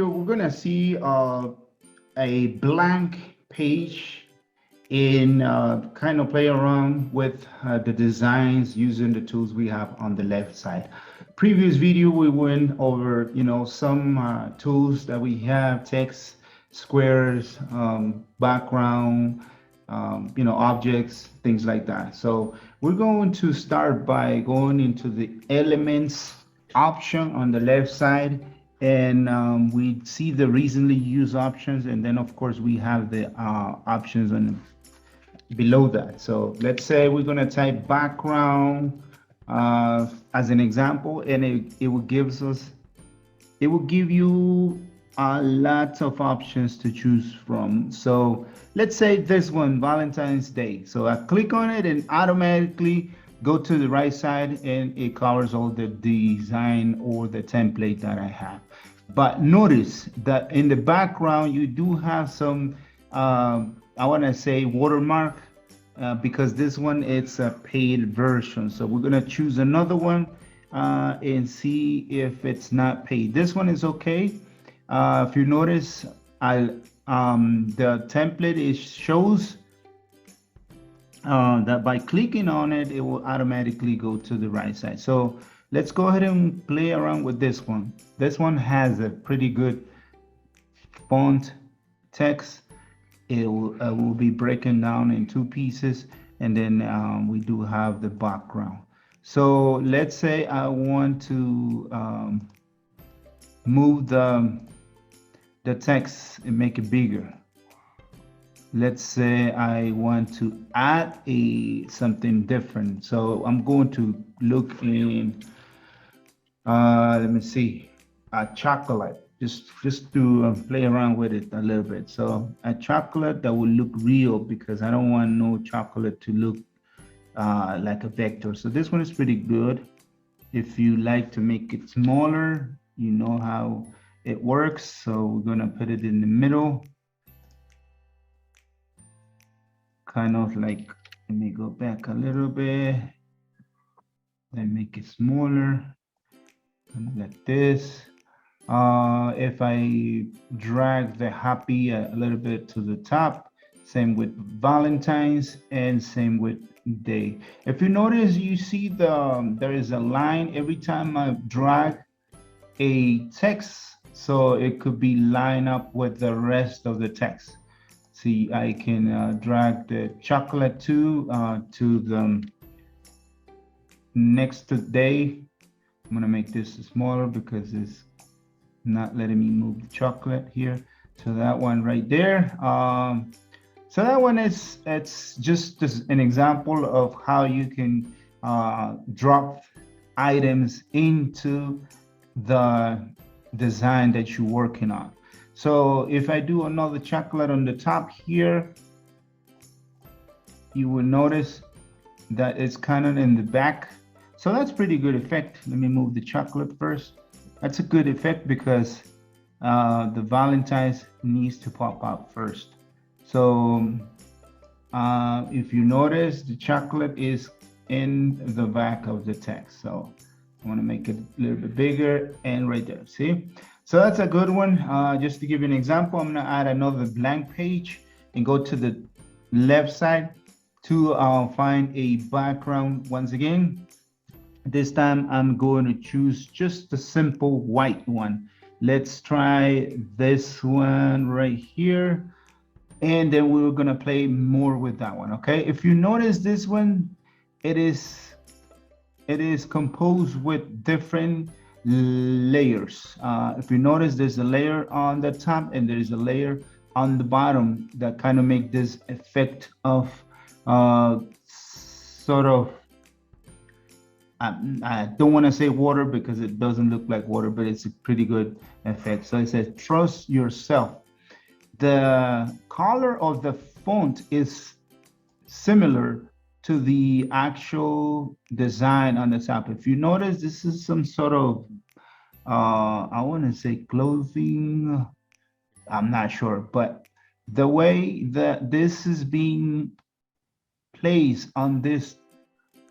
video, we're gonna see a blank page and kind of play around with the designs using the tools we have on the left side. Previous video, we went over, some tools that we have: text, squares, background, objects, things like that. So we're going to start by going into the elements option on the left side, and we see the recently used options, and then of course we have the options on below that. So let's say we're going to type background as an example, and it will give us, it will give you lots of options to choose from. So let's say this one, Valentine's Day. So I click on it and automatically go to the right side, and it covers all the design or the template that I have. But notice that in the background, you do have some, I want to say watermark, because this one, it's a paid version. So we're going to choose another one and see if it's not paid. This one is okay. If you notice, the template shows that by clicking on it, it will automatically go to the right side. So let's go ahead and play around with this one. This one has a pretty good font text. It will be breaking down in two pieces, and then we do have the background. So let's say I want to move the text and make it bigger. Let's say I want to add something different. So I'm going to look in, let me see, a chocolate, just to play around with it a little bit. So a chocolate that will look real, because I don't want no chocolate to look like a vector. So this one is pretty good. If you like to make it smaller, you know how it works. So we're gonna put it in the middle, kind of like, let me go back a little bit and make it smaller, kind of like this. If I drag the happy a little bit to the top, same with Valentine's and same with day. If you notice, you see there is a line every time I drag a text, so it could be line up with the rest of the text. See, I can drag the chocolate to the next day. I'm gonna make this smaller because it's not letting me move the chocolate here. So that one right there. So that one it's just an example of how you can drop items into the design that you're working on. So if I do another chocolate on the top here, you will notice that it's kind of in the back. So that's pretty good effect. Let me move the chocolate first. That's a good effect because the Valentine's needs to pop out first. So if you notice, the chocolate is in the back of the text. So I want to make it a little bit bigger, and right there, see? So that's a good one. Just to give you an example, I'm gonna add another blank page and go to the left side to find a background. Once again, this time I'm going to choose just a simple white one. Let's try this one right here. And then we're gonna play more with that one, okay? If you notice this one, it is composed with different layers. If you notice, there's a layer on the top and there's a layer on the bottom that kind of make this effect of sort of, I don't want to say water because it doesn't look like water, but it's a pretty good effect. So it says, trust yourself. The color of the font is similar to the actual design on the top. If you notice, this is some sort of, I want to say clothing, I'm not sure, but the way that this is being placed on this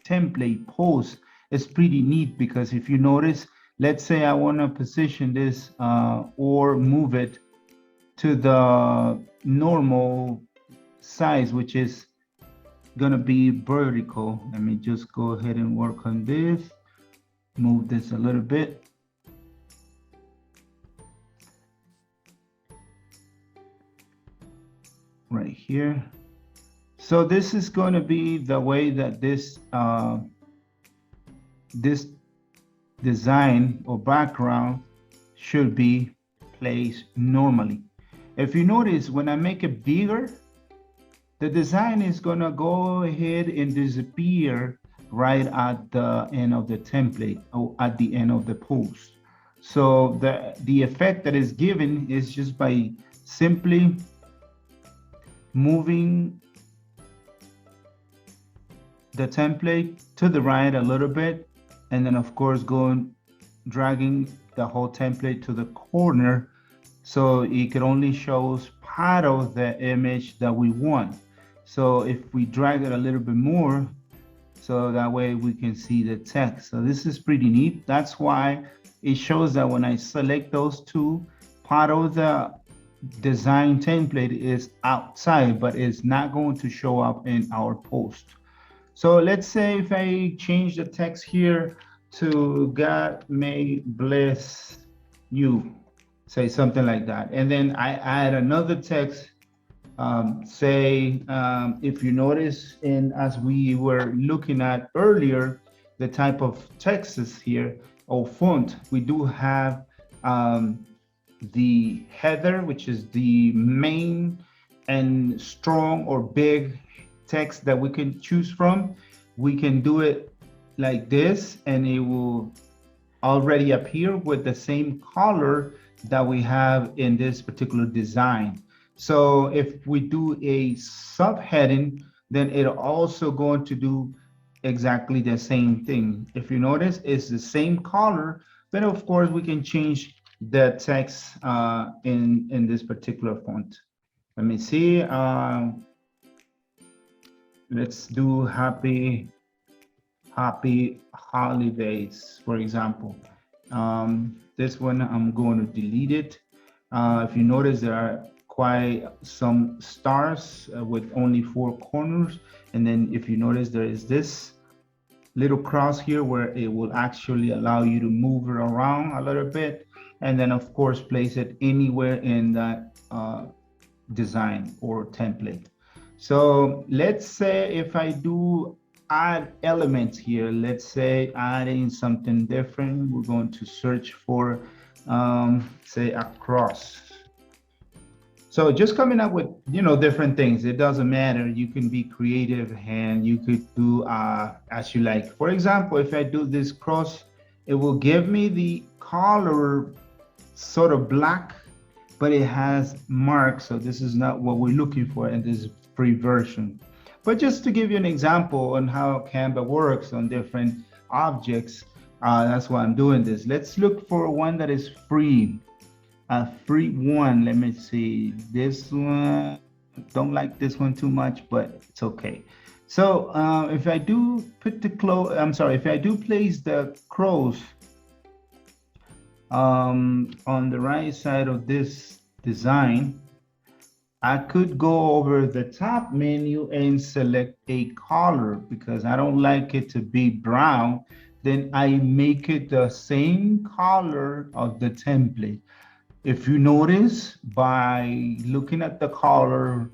template post is pretty neat, because if you notice, Let's say I want to position this or move it to the normal size, which is going to be vertical. Let me just go ahead and work on this. Move this a little bit. Right here. So this is going to be the way that this this design or background should be placed normally. If you notice, when I make it bigger, the design is going to go ahead and disappear right at the end of the template or at the end of the post. So the effect that is given is just by simply moving the template to the right a little bit, and then of course dragging the whole template to the corner so it could only shows part of the image that we want. So if we drag it a little bit more, so that way we can see the text. So this is pretty neat. That's why it shows that when I select those two, part of the design template is outside, but it's not going to show up in our post. So let's say if I change the text here to God may bless you, say something like that. And then I add another text, if you notice, as we were looking at earlier, the type of texts here or font, we do have the header, which is the main and strong or big text that we can choose from. We can do it like this, and it will already appear with the same color that we have in this particular design. So if we do a subheading, then it's also going to do exactly the same thing. If you notice, it's the same color, but of course we can change the text in this particular font. Let me see. Let's do happy holidays, for example. This one, I'm going to delete it. If you notice, there are quite some stars with only 4 corners. And then if you notice, there is this little cross here where it will actually allow you to move it around a little bit. And then of course, place it anywhere in that design or template. So let's say if I do add elements here, let's say adding something different, we're going to search for say across. So just coming up with, different things. It doesn't matter. You can be creative and you could do as you like. For example, if I do this cross, it will give me the color sort of black, but it has marks. So this is not what we're looking for in this free version. But just to give you an example on how Canva works on different objects, that's why I'm doing this. Let's look for one that is free. A free one. Let me see. This one, don't like this one too much, but it's okay. So if I do put the if I do place the crows on the right side of this design, I could go over the top menu and select a color because I don't like it to be brown. Then I make it the same color of the template. If you notice, by looking at the color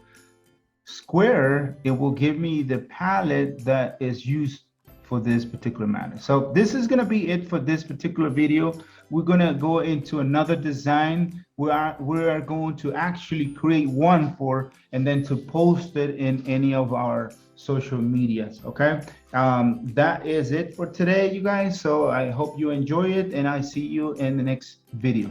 square, it will give me the palette that is used for this particular matter. So this is going to be it for this particular video. We're going to go into another design. We are going to actually create one and then to post it in any of our social medias. Okay, that is it for today, you guys. So I hope you enjoy it, and I see you in the next video.